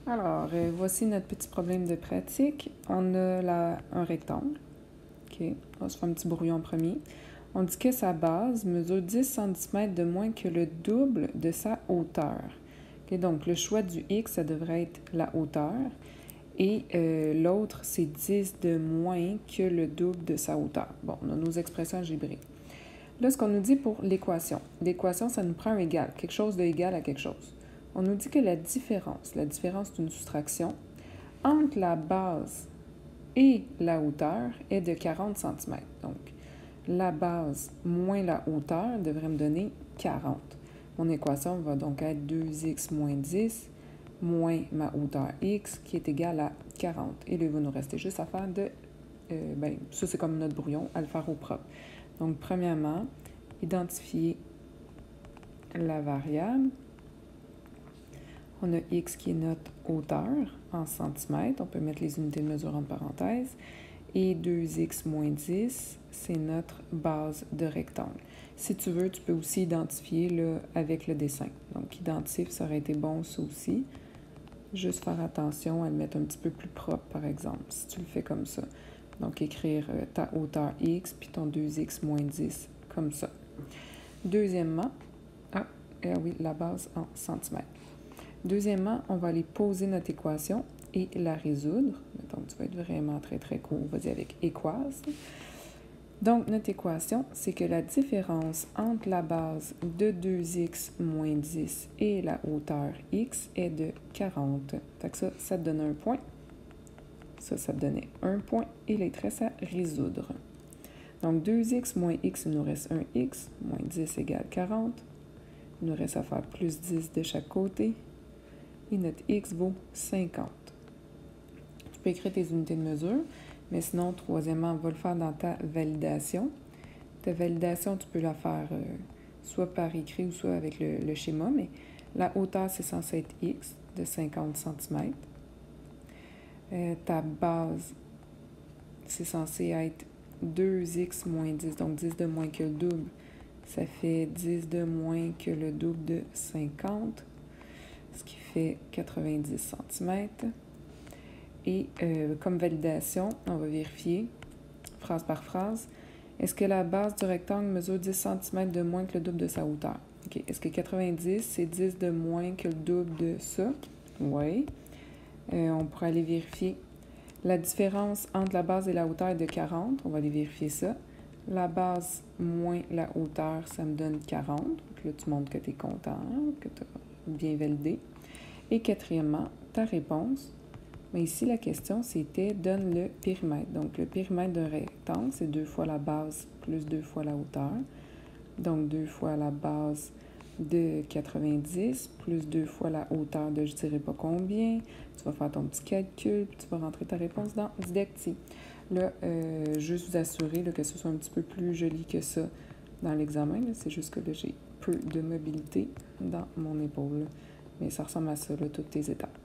Alors, voici notre petit problème de pratique. On a un rectangle. OK, on va se faire un petit brouillon en premier. On dit que sa base mesure 10 cm de moins que le double de sa hauteur. OK, donc, le choix du X, ça devrait être la hauteur. Et l'autre, c'est 10 de moins que le double de sa hauteur. Bon, on a nos expressions algébriques. Là, ce qu'on nous dit pour l'équation. L'équation, ça nous prend un égal, quelque chose de égal à quelque chose. On nous dit que la différence c'est une soustraction, entre la base et la hauteur est de 40 cm. Donc, la base moins la hauteur devrait me donner 40. Mon équation va donc être 2x moins 10 moins ma hauteur x qui est égale à 40. Et là, il va nous rester juste à faire ça c'est comme notre brouillon, à le faire au propre. Donc, premièrement, identifier la variable. On a x qui est notre hauteur en centimètres. On peut mettre les unités de mesure en parenthèses. Et 2x moins 10, c'est notre base de rectangle. Si tu veux, tu peux aussi identifier là, avec le dessin. Donc, identif, ça aurait été bon, ça aussi. Juste faire attention à le mettre un petit peu plus propre, par exemple, si tu le fais comme ça. Donc, écrire ta hauteur x, puis ton 2x moins 10, comme ça. Deuxièmement, oui, la base en centimètres. Deuxièmement, on va aller poser notre équation et la résoudre. Donc, tu vas être vraiment très, très court. Vas-y avec équase. Donc, notre équation, c'est que la différence entre la base de 2x moins 10 et la hauteur x est de 40. Fait que ça te donne un point. Ça te donnait un point. Et là, il te reste à résoudre. Donc, 2x moins x, il nous reste 1x. Moins 10 égale 40. Il nous reste à faire plus 10 de chaque côté. Et notre x vaut 50. Tu peux écrire tes unités de mesure, mais sinon, troisièmement, on va le faire dans ta validation. Ta validation, tu peux la faire soit par écrit ou soit avec le schéma, mais la hauteur, c'est censé être x de 50 cm. Ta base, c'est censé être 2x moins 10, donc 10 de moins que le double. Ça fait 10 de moins que le double de 50, ce qui fait 90 cm. Et comme validation, on va vérifier, phrase par phrase, est-ce que la base du rectangle mesure 10 cm de moins que le double de sa hauteur? Okay. Est-ce que 90, c'est 10 de moins que le double de ça? Oui. On pourrait aller vérifier la différence entre la base et la hauteur est de 40. On va aller vérifier ça. La base moins la hauteur, ça me donne 40. Donc là, tu montres que tu es content, que tu as bien validé. Et quatrièmement, ta réponse. Mais ici, la question, c'était donne le périmètre. Donc, le périmètre d'un rectangle, c'est 2 fois la base plus 2 fois la hauteur. Donc, 2 fois la base de 90 plus 2 fois la hauteur de je ne dirais pas combien. Tu vas faire ton petit calcul, puis tu vas rentrer ta réponse dans Didacti. Là, juste vous assurer là, que ce soit un petit peu plus joli que ça dans l'examen. C'est juste que là, j'ai peu de mobilité dans mon épaule. Mais ça ressemble à ça, là, toutes tes étapes.